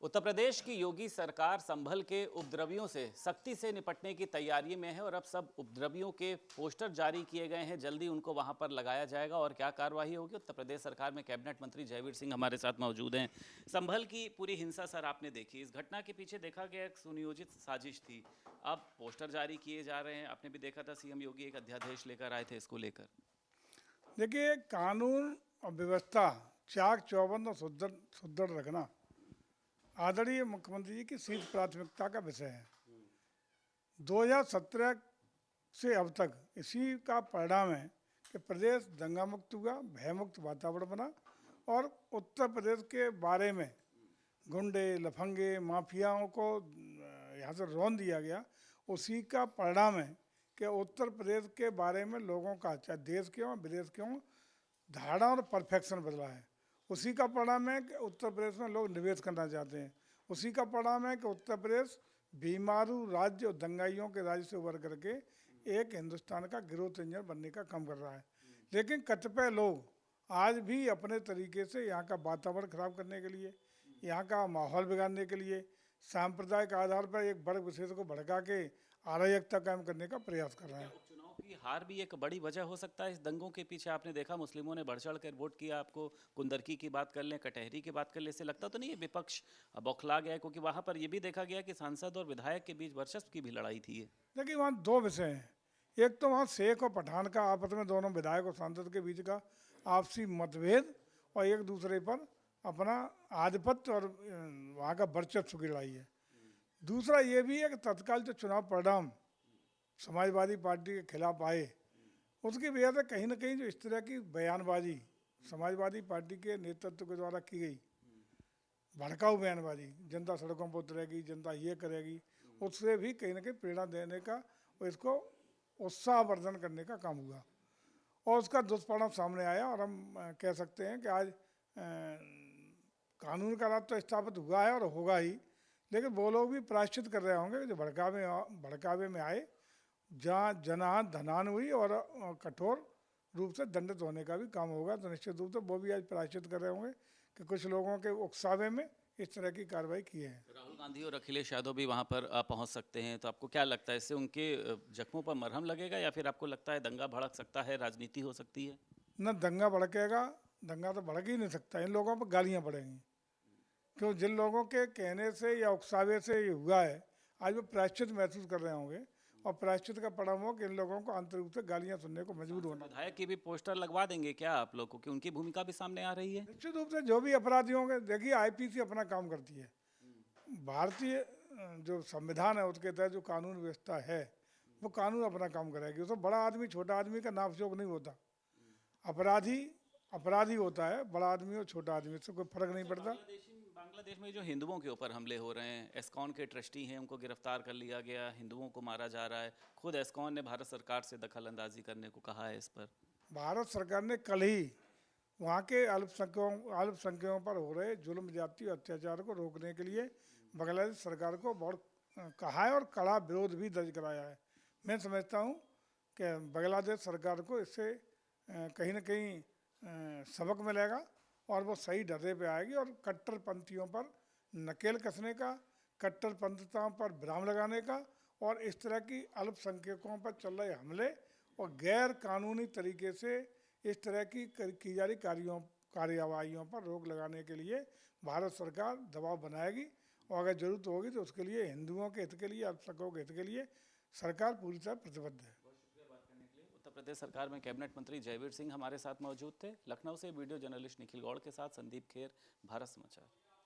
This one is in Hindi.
उत्तर प्रदेश की योगी सरकार संभल के उपद्रवियों से सख्ती से निपटने की तैयारी में है और अब सब उपद्रवियों के पोस्टर जारी किए गए हैं। जल्दी उनको वहां पर लगाया जाएगा और क्या कार्रवाई होगी। उत्तर प्रदेश सरकार में कैबिनेट मंत्री जयवीर सिंह हमारे साथ मौजूद हैं। संभल की पूरी हिंसा सर आपने देखी, इस घटना के पीछे देखा गया एक सुनियोजित साजिश थी। अब पोस्टर जारी किए जा रहे हैं। आपने भी देखा था सीएम योगी एक अध्यादेश लेकर आए थे इसको लेकर। देखिए, कानून और व्यवस्था चाक चौबंद और सुदृढ़ रखना आदरणीय मुख्यमंत्री जी की शीर्ष प्राथमिकता का विषय है। 2017 से अब तक इसी का परिणाम है कि प्रदेश दंगा मुक्त हुआ, भयमुक्त वातावरण बना और उत्तर प्रदेश के बारे में गुंडे, लफंगे, माफियाओं को यहाँ से रौंद दिया गया। उसी का परिणाम है कि उत्तर प्रदेश के बारे में लोगों का, चाहे देश के हों विदेश के हों, धारणा और परफेक्शन बदला है। उसी का परिणाम है कि उत्तर प्रदेश में लोग निवेश करना चाहते हैं। उसी का परिणाम है कि उत्तर प्रदेश बीमारू राज्य और दंगाइयों के राज्य से उभर करके एक हिंदुस्तान का ग्रोथ इंजन बनने का काम कर रहा है। लेकिन कतिपय लोग आज भी अपने तरीके से यहाँ का वातावरण खराब करने के लिए, यहाँ का माहौल बिगाड़ने के लिए, सांप्रदायिक आधार पर एक वर्ग विशेष को भड़का के अराजकता कायम करने का प्रयास कर रहे हैं। उपचुनाव की हार भी एक बड़ी वजह हो सकता है इस दंगों के पीछे। आपने देखा मुस्लिमों ने बढ़ चढ़ कर वोट किया। आपको कुंदरकी की बात कर लें, कटहरी की बात कर लें, इससे लगता तो नहीं है विपक्ष बौखला गया है? क्योंकि वहां पर यह भी देखा गया कि सांसद और विधायक के बीच वर्चस्व की भी लड़ाई थी। देखिए, वहाँ दो विषय हैं। एक तो वहाँ शेख और पठान का आपस में, दोनों विधायक और सांसद के बीच का आपसी मतभेद और एक दूसरे पर अपना आधिपत्य और वहाँ का वर्चस्व की लड़ाई है। दूसरा ये भी है कि तत्काल जो चुनाव परिणाम समाजवादी पार्टी के खिलाफ आए, उसकी वजह से कहीं ना कहीं जो इस तरह की बयानबाजी समाजवादी पार्टी के नेतृत्व के द्वारा की गई, भड़काऊ बयानबाजी, जनता सड़कों पर उतरेगी, जनता ये करेगी, उससे भी कहीं ना कहीं प्रेरणा देने का और इसको उत्साहवर्धन करने का काम हुआ और उसका दुष्परिणाम सामने आया। और हम कह सकते हैं कि आज कानून का राज तो स्थापित हुआ है और होगा ही, लेकिन वो लोग भी प्रायश्चित कर रहे होंगे जो भड़कावे में आए, जहाँ जनान धनान हुई और कठोर रूप से दंडित होने का भी काम होगा। तो निश्चित रूप से वो भी आज प्रायश्चित कर रहे होंगे कि कुछ लोगों के उकसावे में इस तरह की कार्रवाई की है। राहुल गांधी और अखिलेश यादव भी वहां पर पहुंच सकते हैं, तो आपको क्या लगता है इससे उनके जख्मों पर मरहम लगेगा या फिर आपको लगता है दंगा भड़क सकता है, राजनीति हो सकती है? न दंगा भड़केगा, दंगा तो भड़क ही नहीं सकता। इन लोगों पर गालियाँ पड़ेंगी, क्यों जिन लोगों के कहने से या उकसावे से ये हुआ है, आज वो प्रायश्चित महसूस कर रहे होंगे और प्रायश्चित का परिणाम हो कि इन लोगों को आंतरिक रूप से गालियाँ सुनने को मजबूर होना। विधायक की भी पोस्टर लगवा देंगे क्या आप लोग को, कि उनकी भूमिका भी सामने आ रही है? निश्चित रूप से जो भी अपराधी होंगे, देखिए आईपीसी अपना काम करती है। भारतीय जो संविधान है उसके तहत जो कानून व्यवस्था है वो कानून अपना काम करेगी। उसमें बड़ा आदमी छोटा आदमी का नापजोक नहीं होता। अपराधी अपराधी होता है, बड़ा आदमी और छोटा आदमी, इससे कोई फर्क नहीं पड़ता। बांग्लादेश में जो हिंदुओं के ऊपर हमले हो रहे हैं, एस्कॉन के ट्रस्टी हैं, उनको गिरफ्तार कर लिया गया, हिंदुओं को मारा जा रहा है। खुद एस्कॉन ने भारत सरकार से दखल अंदाजी करने को कहा है। इस पर भारत सरकार ने कल ही वहाँ के अल्पसंख्यकों पर हो रहे जुल्म, ज्यादती और अत्याचार को रोकने के लिए बांग्लादेश सरकार को बहुत कहा है और कड़ा विरोध भी दर्ज कराया है। मैं समझता हूँ कि बांग्लादेश सरकार को इससे कहीं ना कहीं सबक मिलेगा और वो सही ढर्रे पे आएगी और कट्टरपंथियों पर नकेल कसने का, कट्टरपंथिताओं पर विराम लगाने का और इस तरह की अल्पसंख्यकों पर चल रहे हमले और गैर कानूनी तरीके से इस तरह की जा रही कार्यवाहियों पर रोक लगाने के लिए भारत सरकार दबाव बनाएगी और अगर जरूरत होगी तो उसके लिए हिंदुओं के हित के लिए, अल्पसंख्यकों के हित के लिए सरकार पूरी तरह प्रतिबद्ध है। उत्तर प्रदेश सरकार में कैबिनेट मंत्री जयवीर सिंह हमारे साथ मौजूद थे। लखनऊ से वीडियो जर्नलिस्ट निखिल गौड़ के साथ संदीप खेर, भारत समाचार।